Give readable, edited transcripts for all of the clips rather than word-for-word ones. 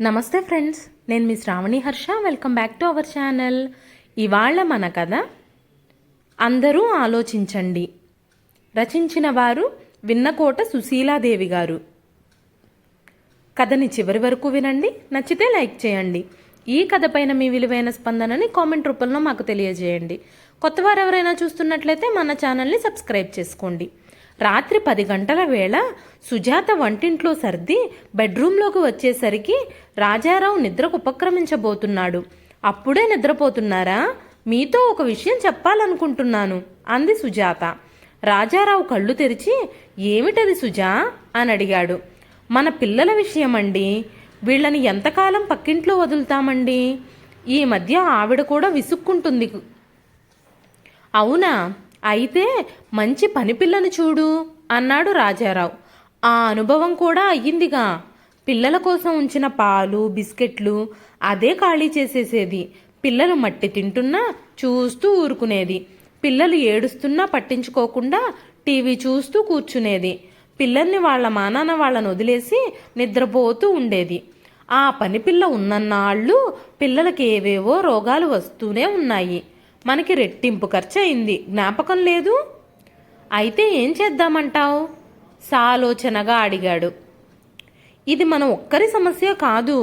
నమస్తే ఫ్రెండ్స్, నేను మీ Shravani Harsha. Welcome back to our channel. ఇవాళ మన కథ అందరూ ఆలోచించండి. రచించిన వారు విన్నకోట సుశీలాదేవి గారు. కథని చివరి వరకు వినండి. నచ్చితే లైక్ చేయండి. ఈ కథ పైన మీ విలువైన స్పందనని కామెంట్ రూపంలో మాకు తెలియజేయండి. కొత్తవారు ఎవరైనా చూస్తున్నట్లయితే మన ఛానల్ని సబ్స్క్రైబ్ చేసుకోండి. రాత్రి 10 గంటల వేళ సుజాత వంటింట్లో సర్ది బెడ్రూంలోకి వచ్చేసరికి రాజారావు నిద్రకు ఉపక్రమించబోతున్నాడు. అప్పుడే నిద్రపోతున్నారా? మీతో ఒక విషయం చెప్పాలనుకుంటున్నాను అంది సుజాత. రాజారావు కళ్ళు తెరిచి ఏమిటది సుజా అని అడిగాడు. మన పిల్లల విషయమండి. వీళ్ళని ఎంతకాలం పక్కింట్లో వదులుతామండి? ఈ మధ్య ఆవిడ కూడా విసుక్కుంటుంది. అవునా? అయితే మంచి పని పిల్లని చూడు అన్నాడు రాజారావు. ఆ అనుభవం కూడా అయ్యిందిగా. పిల్లల కోసం ఉంచిన పాలు బిస్కెట్లు అదే ఖాళీ చేసేసేది. పిల్లలు మట్టి తింటున్నా చూస్తూ ఊరుకునేది. పిల్లలు ఏడుస్తున్నా పట్టించుకోకుండా టీవీ చూస్తూ కూర్చునేది. పిల్లల్ని వాళ్ళ మానాన వాళ్ళని వదిలేసి నిద్రపోతూ ఉండేది. ఆ పని పిల్ల ఉన్నన్నాళ్ళు పిల్లలకి ఏవేవో రోగాలు వస్తూనే ఉన్నాయి. మనకి రెట్టింపు ఖర్చు అయింది. జ్ఞాపకం లేదు? అయితే ఏం చేద్దామంటావు? సాలోచనగా అడిగాడు. ఇది మన ఒక్కరి సమస్య కాదు,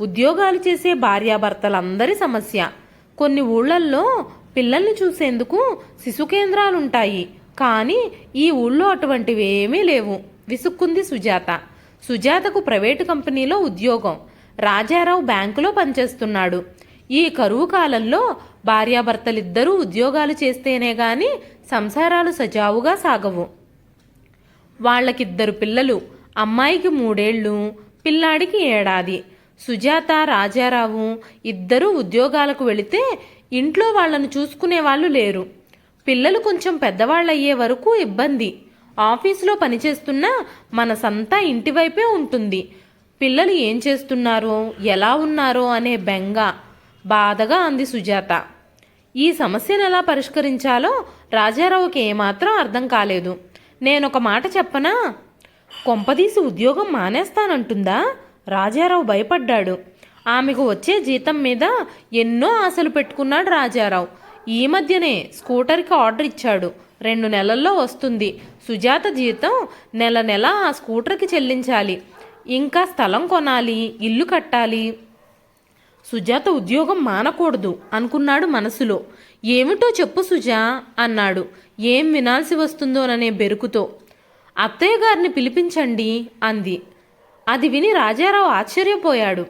ఉద్యోగాలు చేసే భార్యాభర్తలందరి సమస్య. కొన్ని ఊళ్ళల్లో పిల్లల్ని చూసేందుకు శిశు కేంద్రాలుంటాయి, కానీ ఈ ఊళ్ళో అటువంటివి ఏమీ లేవు విసుక్కుంది సుజాత. సుజాతకు ప్రైవేటు కంపెనీలో ఉద్యోగం. రాజారావు బ్యాంకులో పనిచేస్తున్నాడు. ఈ కరువు కాలంలో భార్యాభర్తలిద్దరూ ఉద్యోగాలు చేస్తేనే గాని సంసారాలు సజావుగా సాగవు. వాళ్ళకిద్దరు పిల్లలు. అమ్మాయికి 3 ఏళ్ళు, పిల్లాడికి 1 ఏడాది. సుజాత రాజారావు ఇద్దరూ ఉద్యోగాలకు వెళితే ఇంట్లో వాళ్లను చూసుకునే వాళ్ళు లేరు. పిల్లలు కొంచెం పెద్దవాళ్ళయ్యే వరకు ఇబ్బంది. ఆఫీసులో పనిచేస్తున్నా మనసంతా ఇంటివైపే ఉంటుంది. పిల్లలు ఏం చేస్తున్నారో ఎలా ఉన్నారో అనే బెంగ, బాధగా అంది సుజాత. ఈ సమస్యను ఎలా పరిష్కరించాలో రాజారావుకి ఏమాత్రం అర్థం కాలేదు. నేనొక మాట చెప్పనా? కొంపదీసి ఉద్యోగం మానేస్తానంటుందా? రాజారావు భయపడ్డాడు. ఆమెకు వచ్చే జీతం మీద ఎన్నో ఆశలు పెట్టుకున్నాడు రాజారావు. ఈ మధ్యనే స్కూటర్కి ఆర్డర్ ఇచ్చాడు. 2 నెలల్లో వస్తుంది. సుజాత జీతం నెల నెల ఆ స్కూటర్కి చెల్లించాలి. ఇంకా స్థలం కొనాలి, ఇల్లు కట్టాలి. సుజాత ఉద్యోగం మానకూడదు అనుకున్నాడు మనసులో. ఏమిటో చెప్పు సుజా అన్నాడు, ఏం వినాల్సి వస్తుందోననే బెరుకుతో. అత్తయ్య గారిని పిలిపించండి అంది. అది విని రాజారావు ఆశ్చర్యపోయాడు.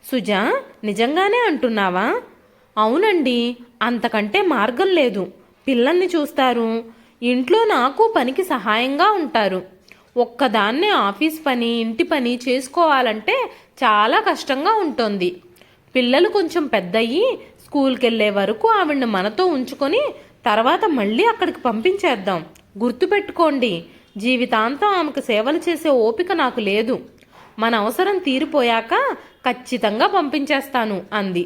సుజా, నిజంగానే అంటున్నావా? అవునండి, అంతకంటే మార్గం లేదు. పిల్లల్ని చూస్తారు, ఇంట్లో నాకు పనికి సహాయంగా ఉంటారు. ఒక్కదాన్నే ఆఫీస్ పని ఇంటి పని చేసుకోవాలంటే చాలా కష్టంగా ఉంటుంది. పిల్లలు కొంచెం పెద్దయ్యి స్కూల్కి వెళ్ళే వరకు ఆవిడ్ని మనతో ఉంచుకొని తర్వాత మళ్ళీ అక్కడికి పంపించేద్దాం. గుర్తుపెట్టుకోండి, జీవితాంతం ఆమెకు సేవలు చేసే ఓపిక నాకు లేదు. మన అవసరం తీరిపోయాక ఖచ్చితంగా పంపించేస్తాను అంది.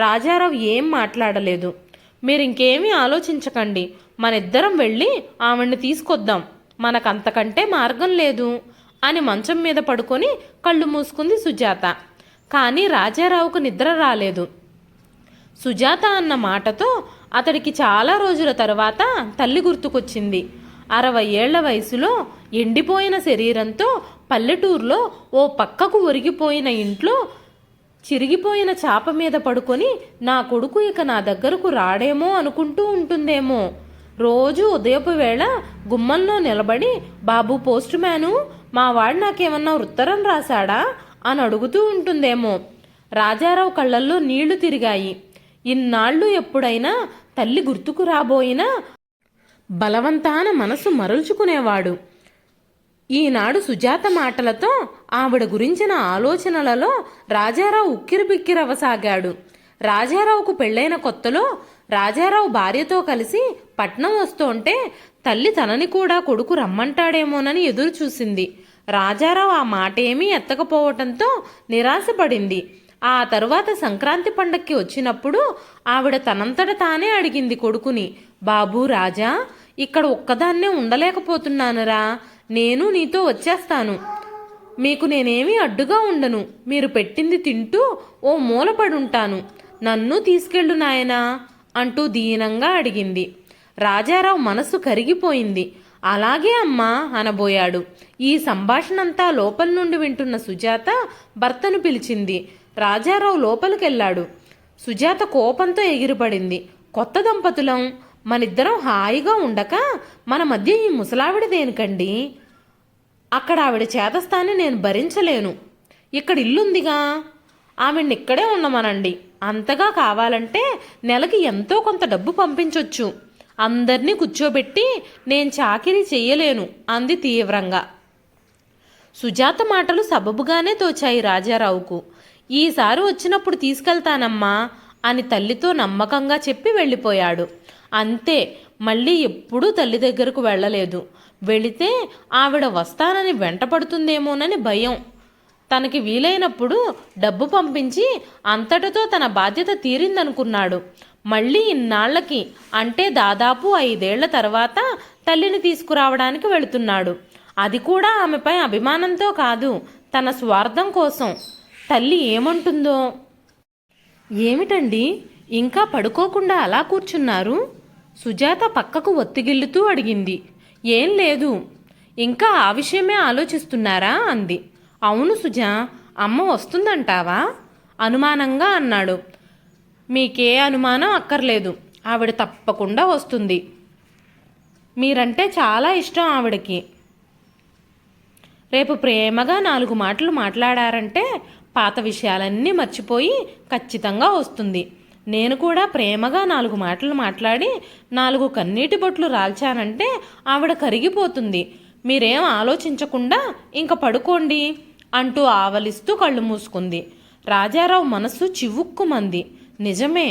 రాజారావు ఏం మాట్లాడలేదు. మీరింకేమీ ఆలోచించకండి, మనిద్దరం వెళ్ళి ఆవిడ్ని తీసుకొద్దాం. మనకంతకంటే మార్గం లేదు అని మంచం మీద పడుకొని కళ్ళు మూసుకుంది సుజాత. కానీ రాజారావుకు నిద్ర రాలేదు. సుజాత అన్న మాటతో అతడికి చాలా రోజుల తర్వాత తల్లి గుర్తుకొచ్చింది. 60 ఏళ్ల వయసులో ఎండిపోయిన శరీరంతో పల్లెటూరులో ఓ పక్కకు ఒరిగిపోయిన ఇంట్లో చిరిగిపోయిన చాప మీద పడుకొని నా కొడుకు ఇక నా దగ్గరకు రాడేమో అనుకుంటూ ఉంటుందేమో. రోజు ఉదయపు వేళ గుమ్మంలో నిలబడి, బాబు పోస్ట్ మ్యాను, మా వాడు నాకేమన్నా ఉత్తరం రాశాడా అని అడుగుతూ ఉంటుందేమో. రాజారావు కళ్ళల్లో నీళ్లు తిరిగాయి. ఇన్నాళ్ళు ఎప్పుడైనా తల్లి గుర్తుకు రాబోయినా బలవంతాన మనసు మరల్చుకునేవాడు. ఈనాడు సుజాత మాటలతో ఆవిడ గురించిన ఆలోచనలలో రాజారావు ఉక్కిరిబిక్కిరవసాగాడు. రాజారావుకు పెళ్ళైన కొత్తలో రాజారావు భార్యతో కలిసి పట్నం వస్తుంటే తల్లి తనని కూడా కొడుకు రమ్మంటాడేమోనని ఎదురు చూసింది. రాజారావు ఆ మాటేమీ ఎత్తకపోవటంతో నిరాశపడింది. ఆ తరువాత సంక్రాంతి పండక్కి వచ్చినప్పుడు ఆవిడ తనంతట తానే అడిగింది కొడుకుని, బాబూ రాజా, ఇక్కడ ఒక్కదాన్నే ఉండలేకపోతున్నానురా, నేను నీతో వచ్చేస్తాను. మీకు నేనేమీ అడ్డుగా ఉండను. మీరు పెట్టింది తింటూ ఓ మూలపడుంటాను. నన్ను తీసుకెళ్ళు నాయనా అంటూ దీనంగా అడిగింది. రాజారావు మనసు కరిగిపోయింది. అలాగే అమ్మా అనబోయాడు. ఈ సంభాషణంతా లోపల నుండి వింటున్న సుజాత భర్తను పిలిచింది. రాజారావు లోపలికెళ్ళాడు. సుజాత కోపంతో ఎగిరిపడింది. కొత్త దంపతులం, మనిద్దరం హాయిగా ఉండక మన మధ్య ఈ ముసలావిడ దేనికండి? అక్కడ ఆవిడ చేతస్థాన్ని నేను భరించలేను. ఇక్కడ ఇల్లుందిగా, ఆవిడ్ని ఇక్కడే ఉండమనండి. అంతగా కావాలంటే నెలకి ఎంతో కొంత డబ్బు పంపించొచ్చు. అందర్నీ కూర్చోబెట్టి నేను చాకిరీ చెయ్యలేను అంది తీవ్రంగా. సుజాత మాటలు సబబుగానే తోచాయి రాజారావుకు. ఈసారి వచ్చినప్పుడు తీసుకెళ్తానమ్మా అని తల్లితో నమ్మకంగా చెప్పి వెళ్ళిపోయాడు. అంతే, మళ్ళీ ఎప్పుడూ తల్లి దగ్గరకు వెళ్ళలేదు. వెళితే ఆవిడ వస్తానని వెంటపడుతుందేమోనని భయం. తనకి వీలైనప్పుడు డబ్బు పంపించి అంతటితో తన బాధ్యత తీరిందనుకున్నాడు. మళ్ళీ ఇన్నాళ్లకి, అంటే దాదాపు 5 ఏళ్ల తర్వాత తల్లిని తీసుకురావడానికి వెళుతున్నాడు. అది కూడా ఆమెపై అభిమానంతో కాదు, తన స్వార్థం కోసం. తల్లి ఏమంటుందో? ఏమిటండి, ఇంకా పడుకోకుండా అలా కూర్చున్నారు? సుజాత పక్కకు ఒత్తిగిల్లుతూ అడిగింది. ఏం లేదు. ఇంకా ఆ విషయమే ఆలోచిస్తున్నారా అంది. అవును సుజా, అమ్మ వస్తుందంటావా అనుమానంగా అన్నాడు. మీకే అనుమానం అక్కర్లేదు, ఆవిడ తప్పకుండా వస్తుంది. మీరంటే చాలా ఇష్టం ఆవిడకి. రేపు ప్రేమగా 4 మాటలు మాట్లాడారంటే పాత విషయాలన్నీ మర్చిపోయి ఖచ్చితంగా వస్తుంది. నేను కూడా ప్రేమగా 4 మాటలు మాట్లాడి 4 కన్నీటి బొట్లు రాల్చానంటే ఆవిడ కరిగిపోతుంది. మీరేం ఆలోచించకుండా ఇంక పడుకోండి అంటూ ఆవలిస్తూ కళ్ళు మూసుకుంది. రాజారావు మనస్సు చివుక్కుమంది. నిజమే,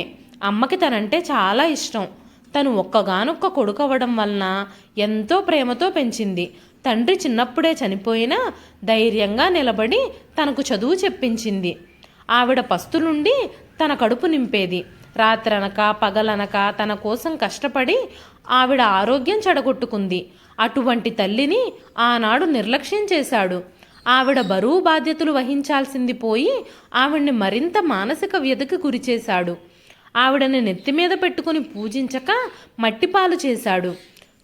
అమ్మకి తనంటే చాలా ఇష్టం. తను ఒక్కగానొక్క కొడుకవ్వడం వలన ఎంతో ప్రేమతో పెంచింది. తండ్రి చిన్నప్పుడే చనిపోయినా ధైర్యంగా నిలబడి తనకు చదువు చెప్పించింది. ఆవిడ పస్తు నుండి తన కడుపు నింపేది. రాత్రనక పగలనక తన కోసం కష్టపడి ఆవిడ ఆరోగ్యం చెడగొట్టుకుంది. అటువంటి తల్లిని ఆనాడు నిర్లక్ష్యం చేశాడు. ఆవిడ బరువు బాధ్యతలు వహించాల్సింది పోయి ఆవిడ్ని మరింత మానసిక వ్యధకి గురిచేశాడు. ఆవిడని నెత్తిమీద పెట్టుకుని పూజించక మట్టిపాలు చేశాడు.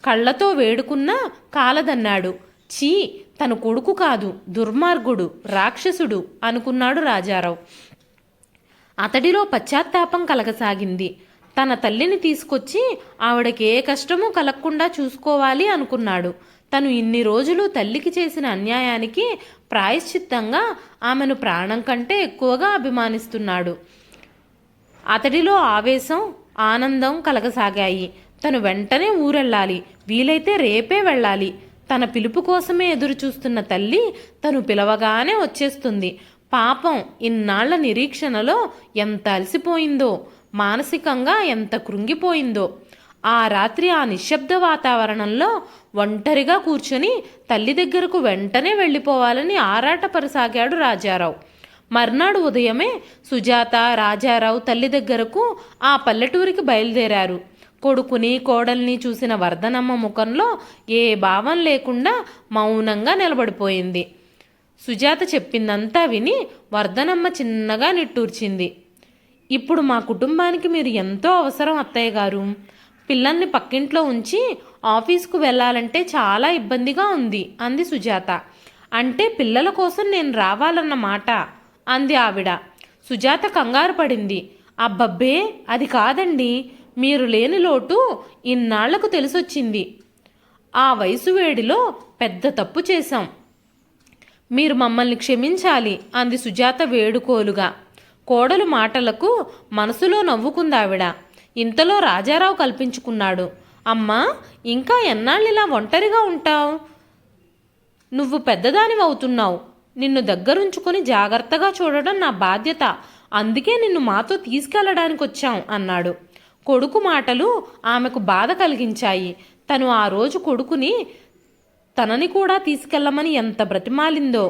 కళ్ళతో వేడుకున్నా కాలదన్నాడు. చీ, తన కొడుకు కాదు, దుర్మార్గుడు, రాక్షసుడు అనుకున్నాడు రాజారావు. అతడిలో పశ్చాత్తాపం కలగసాగింది. తన తల్లిని తీసుకొచ్చి ఆవిడకి ఏ కష్టమూ కలగకుండా చూసుకోవాలి అనుకున్నాడు. తను ఇన్ని రోజులు తల్లికి చేసిన అన్యాయానికి ప్రాయశ్చిత్తంగా ఆమెను ప్రాణం కంటే ఎక్కువగా అభిమానిస్తున్నాడు. అతడిలో ఆవేశం, ఆనందం కలగసాగాయి. తను వెంటనే ఊరెళ్ళాలి, వీలైతే రేపే వెళ్ళాలి. తన పిలుపు కోసమే ఎదురు చూస్తున్న తల్లి తను పిలవగానే వచ్చేస్తుంది. పాపం, ఇన్నాళ్ల నిరీక్షణలో ఎంత అలసిపోయిందో, మానసికంగా ఎంత కృంగిపోయిందో. ఆ రాత్రి ఆ నిశ్శబ్ద వాతావరణంలో ఒంటరిగా కూర్చొని తల్లి దగ్గరకు వెంటనే వెళ్ళిపోవాలని ఆరాటపరసాగాడు రాజారావు. మర్నాడు ఉదయమే సుజాత, రాజారావు తల్లి దగ్గరకు ఆ పల్లెటూరికి బయలుదేరారు. కొడుకుని కోడల్ని చూసిన వర్ధనమ్మ ముఖంలో ఏ భావం లేకుండా మౌనంగా నిలబడిపోయింది. సుజాత చెప్పిందంతా విని వర్ధనమ్మ చిన్నగా నిట్టూర్చింది. ఇప్పుడు మా కుటుంబానికి మీరు ఎంతో అవసరం అత్తయ్య గారు. పిల్లల్ని పక్కింట్లో ఉంచి ఆఫీస్కు వెళ్ళాలంటే చాలా ఇబ్బందిగా ఉంది అంది సుజాత. అంటే పిల్లల కోసం నేను రావాలన్న మాట అంది ఆవిడ. సుజాత కంగారు పడింది. అబ్బబ్బే, అది కాదండి, మీరు లేని లోటు ఇన్నాళ్లకు తెలిసొచ్చింది. ఆ వయసు వేడిలో పెద్ద తప్పు చేశాం. మీరు మమ్మల్ని క్షమించాలి అంది సుజాత వేడుకోలుగా. కోడలు మాటలకు మనసులో నవ్వుకుందావిడ. ఇంతలో రాజారావు కల్పించుకున్నాడు. అమ్మా, ఇంకా ఎన్నాళ్ళిలా ఒంటరిగా ఉంటావు? నువ్వు పెద్దదానివవుతున్నావు. నిన్ను దగ్గరుంచుకొని జాగ్రత్తగా చూడడం నా బాధ్యత. అందుకే నిన్ను మాతో తీసుకెళ్లడానికి వచ్చాం అన్నాడు. కొడుకు మాటలు ఆమెకు బాధ కలిగించాయి. తను ఆ రోజు కొడుకుని తనని కూడా తీసుకెళ్లమని ఎంత బ్రతిమాలిందో,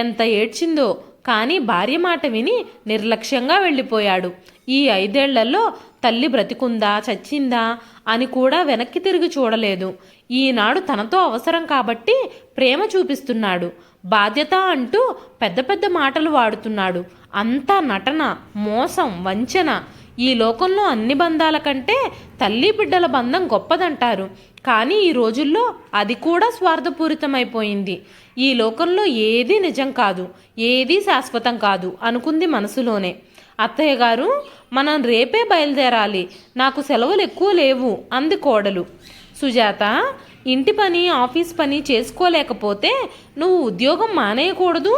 ఎంత ఏడ్చిందో. కానీ భార్య మాట విని నిర్లక్ష్యంగా వెళ్ళిపోయాడు. ఈ 5 ఏళ్లలో తల్లి బ్రతికుందా చచ్చిందా అని కూడా వెనక్కి తిరిగి చూడలేదు. ఈనాడు తనతో అవసరం కాబట్టి ప్రేమ చూపిస్తున్నాడు. బాధ్యత అంటూ పెద్ద పెద్ద మాటలు వాడుతున్నాడు. అంతా నటన, మోసం, వంచన. ఈ లోకంలో అన్ని బంధాల కంటే తల్లి బిడ్డల బంధం గొప్పదంటారు. కానీ ఈ రోజుల్లో అది కూడా స్వార్థపూరితమైపోయింది. ఈ లోకంలో ఏదీ నిజం కాదు, ఏదీ శాశ్వతం కాదు అనుకుంది మనసులోనే. అత్తయ్య గారు, మనం రేపే బయలుదేరాలి, నాకు సెలవులు ఎక్కువ లేవు అంది కోడలు. సుజాత, ఇంటి పని ఆఫీస్ పని చేసుకోలేకపోతే నువ్వు ఉద్యోగం మానేయకూడదు.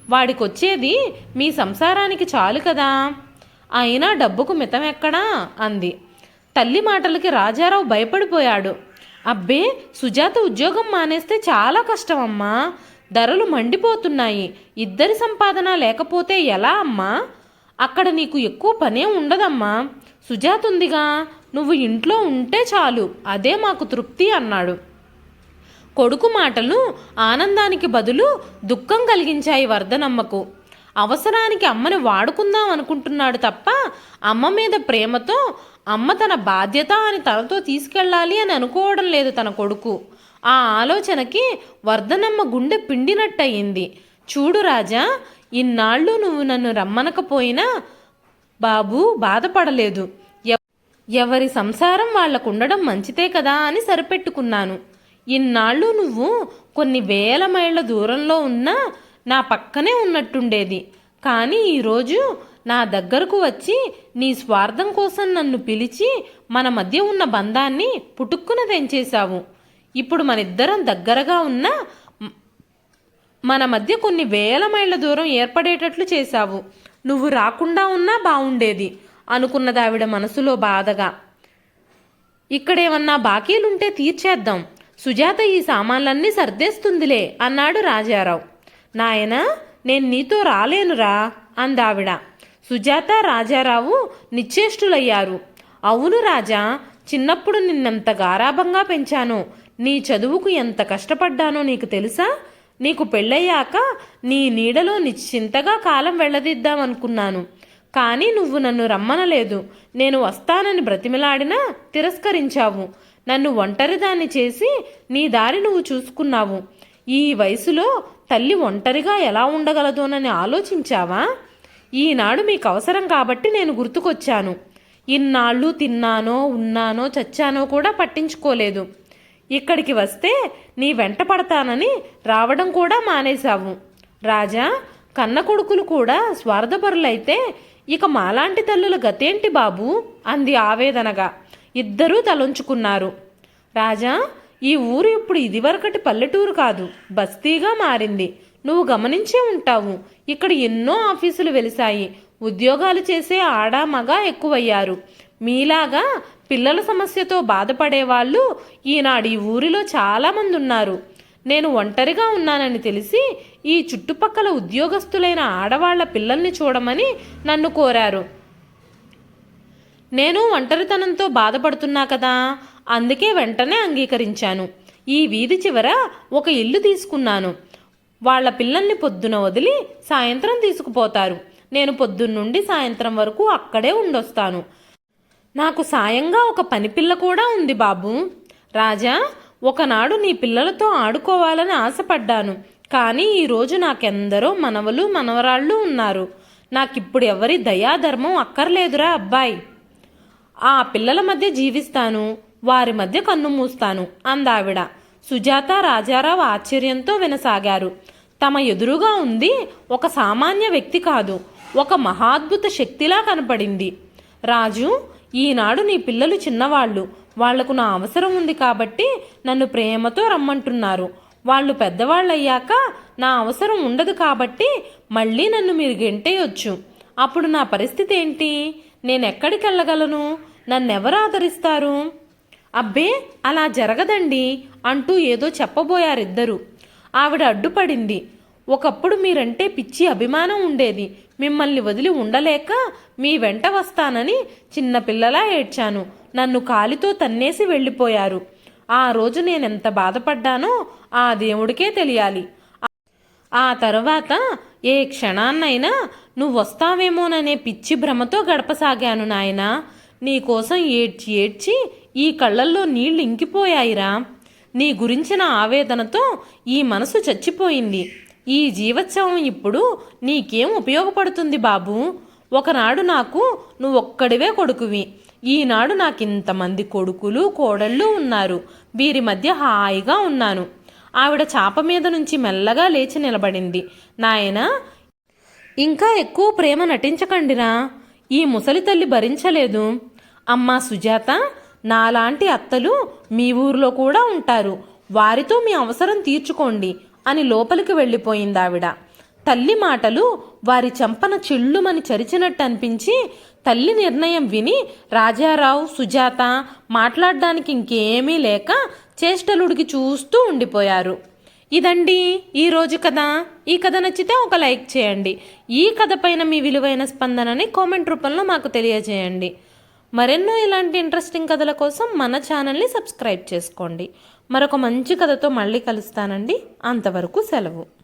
వాడికొచ్చేది మీ సంసారానికి చాలు కదా. అయినా డబ్బుకు మితమెక్కడా అంది. తల్లి మాటలకి రాజారావు భయపడిపోయాడు. అబ్బే, సుజాత ఉద్యోగం మానేస్తే చాలా కష్టమమ్మా. ధరలు మండిపోతున్నాయి. ఇద్దరి సంపాదన లేకపోతే ఎలా అమ్మా? అక్కడ నీకు ఎక్కువ పనే ఉండదమ్మా. సుజాత ఉందిగా, నువ్వు ఇంట్లో ఉంటే చాలు, అదే మాకు తృప్తి అన్నాడు. కొడుకు మాటలు ఆనందానికి బదులు దుఃఖం కలిగించాయి వర్ధనమ్మకు. అవసరానికి అమ్మని వాడుకుందాం అనుకుంటున్నాడు తప్ప అమ్మ మీద ప్రేమతో అమ్మ తన బాధ్యత అని తనతో తీసుకెళ్ళాలి అని అనుకోవడం లేదు తన కొడుకు. ఆ ఆలోచనకి వర్ధనమ్మ గుండె పిండినట్టయింది. చూడు రాజా, ఇన్నాళ్ళు నువ్వు నన్ను రమ్మనకపోయినా బాబు బాధపడలేదు. ఎవరి సంసారం వాళ్లకుండడం మంచిదే కదా అని సరిపెట్టుకున్నాను. ఇన్నాళ్ళు నువ్వు కొన్ని వేల మైళ్ళ దూరంలో ఉన్నా నా పక్కనే ఉన్నట్టుండేది. కానీ ఈరోజు నా దగ్గరకు వచ్చి నీ స్వార్థం కోసం నన్ను పిలిచి మన మధ్య ఉన్న బంధాన్ని పుటుక్కున తెంచేశావు. ఇప్పుడు మనిద్దరం దగ్గరగా ఉన్నా మన మధ్య కొన్ని వేల మైళ్ళ దూరం ఏర్పడేటట్లు చేశావు. నువ్వు రాకుండా ఉన్నా బావుండేది అనుకున్నదావిడ మనసులో బాధగా. ఇక్కడేమన్నా బాకీలుంటే తీర్చేద్దాం, సుజాత ఈ సామాన్లన్నీ సర్దేస్తుందిలే అన్నాడు రాజారావు. నాయనా, నేను నీతో రాలేనురా అందావిడ. సుజాత, రాజారావు నిశ్చేష్టులయ్యారు. అవును రాజా, చిన్నప్పుడు నిన్నెంత గారాభంగా పెంచానో, నీ చదువుకు ఎంత కష్టపడ్డానో నీకు తెలుసా? నీకు పెళ్ళయ్యాక నీ నీడలో నిశ్చింతగా కాలం వెళ్ళదిద్దామనుకున్నాను. కానీ నువ్వు నన్ను రమ్మనలేదు. నేను వస్తానని బ్రతిమిలాడినా తిరస్కరించావు. నన్ను ఒంటరిదాన్ని చేసి నీ దారి నువ్వు చూసుకున్నావు. ఈ వయసులో తల్లి ఒంటరిగా ఎలా ఉండగలదోనని ఆలోచించావా? ఈనాడు మీకు అవసరం కాబట్టి నేను గుర్తుకొచ్చాను. ఇన్నాళ్ళు తిన్నానో ఉన్నానో చచ్చానో కూడా పట్టించుకోలేదు. ఇక్కడికి వస్తే నీ వెంట పడతానని రావడం కూడా మానేశావు. రాజా, కన్న కొడుకులు కూడా స్వార్థపరులైతే ఇక మాలాంటి తల్లుల గతేంటి బాబు అంది ఆవేదనగా. ఇద్దరూ తలొంచుకున్నారు. రాజా, ఈ ఊరు ఇప్పుడు ఇదివరకటి పల్లెటూరు కాదు, బస్తీగా మారింది. నువ్వు గమనించే ఉంటావు. ఇక్కడ ఎన్నో ఆఫీసులు వెలిశాయి. ఉద్యోగాలు చేసే ఆడా మగ ఎక్కువయ్యారు. మీలాగా పిల్లల సమస్యతో బాధపడేవాళ్ళు ఈనాడు ఈ ఊరిలో చాలామంది ఉన్నారు. నేను ఒంటరిగా ఉన్నానని తెలిసి ఈ చుట్టుపక్కల ఉద్యోగస్తులైన ఆడవాళ్ల పిల్లల్ని చూడమని నన్ను కోరారు. నేను ఒంటరితనంతో బాధపడుతున్నా కదా, అందుకే వెంటనే అంగీకరించాను. ఈ వీధి చివర ఒక ఇల్లు తీసుకున్నాను. వాళ్ల పిల్లల్ని పొద్దున వదిలి సాయంత్రం తీసుకుపోతారు. నేను పొద్దున్నుండి సాయంత్రం వరకు అక్కడే ఉండొస్తాను. నాకు సాయంగా ఒక పనిపిల్ల కూడా ఉంది బాబు. రాజా, ఒకనాడు నీ పిల్లలతో ఆడుకోవాలని ఆశపడ్డాను. కానీ ఈరోజు నాకెందరో మనవలు మనవరాళ్ళు ఉన్నారు. నాకిప్పుడు ఎవరి దయాధర్మం అక్కర్లేదురా అబ్బాయి. ఆ పిల్లల మధ్య జీవిస్తాను, వారి మధ్య కన్ను మూస్తాను అందావిడ. సుజాత, రాజారావు ఆశ్చర్యంతో వినసాగారు. తమ ఎదురుగా ఉంది ఒక సామాన్య వ్యక్తి కాదు, ఒక మహాద్భుత శక్తిలా కనపడింది. రాజు, ఈనాడు నీ పిల్లలు చిన్నవాళ్ళు. వాళ్లకు నా అవసరం ఉంది కాబట్టి నన్ను ప్రేమతో రమ్మంటున్నారు. వాళ్ళు పెద్దవాళ్ళయ్యాక నా అవసరం ఉండదు కాబట్టి మళ్ళీ నన్ను మీరు గెంటేయొచ్చు. అప్పుడు నా పరిస్థితి ఏంటి? నేనెక్కడికి వెళ్ళగలను? నన్నెవరు ఆదరిస్తారు? అబ్బే, అలా జరగదండి అంటూ ఏదో చెప్పబోయారిద్దరూ. ఆవిడ అడ్డుపడింది. ఒకప్పుడు మీరంటే పిచ్చి అభిమానం ఉండేది. మిమ్మల్ని వదిలి ఉండలేక మీ వెంట వస్తానని చిన్నపిల్లలా ఏడ్చాను. నన్ను కాలితో తన్నేసి వెళ్ళిపోయారు. ఆ రోజు నేనెంత బాధపడ్డానో ఆ దేవుడికే తెలియాలి. ఆ తరువాత ఏ క్షణాన్నైనా నువ్వు వస్తావేమోననే పిచ్చి భ్రమతో గడపసాగాను నాయనా. నీకోసం ఏడ్చి ఏడ్చి ఈ కళ్ళల్లో నీళ్లు ఇంకిపోయాయిరా. నీ గురించిన ఆవేదనతో ఈ మనసు చచ్చిపోయింది. ఈ జీవోత్సవం ఇప్పుడు నీకేం ఉపయోగపడుతుంది బాబు? ఒకనాడు నాకు నువ్వొక్కడివే కొడుకువి, ఈనాడు నాకింతమంది కొడుకులు కోడళ్ళు ఉన్నారు. వీరి మధ్య హాయిగా ఉన్నాను. ఆవిడ చాప మీద నుంచి మెల్లగా లేచి నిలబడింది. నాయనా, ఇంకా ఎక్కువ ప్రేమ నటించకండిరా, ఈ ముసలి తల్లి భరించలేదు. అమ్మా సుజాత, నాలాంటి అత్తలు మీ ఊర్లో కూడా ఉంటారు, వారితో మీ అవసరం తీర్చుకోండి అని లోపలికి వెళ్ళిపోయింది ఆవిడ. తల్లి మాటలు వారి చెంపన చిల్లుమని చరిచినట్టు అనిపించి తల్లి నిర్ణయం విని రాజారావు, సుజాత మాట్లాడడానికి ఇంకేమీ లేక చేష్టలుడికి చూస్తూ ఉండిపోయారు. ఇదండి ఈరోజు కథ. ఈ కథ నచ్చితే ఒక లైక్ చేయండి. ఈ కథ పైన మీ విలువైన స్పందనని కామెంట్ రూపంలో మాకు తెలియజేయండి. మరెన్నో ఇలాంటి ఇంట్రెస్టింగ్ కథల కోసం మన ఛానల్ని సబ్స్క్రైబ్ చేసుకోండి. మరొక మంచి కథతో మళ్ళీ కలుస్తానండి. అంతవరకు సెలవు.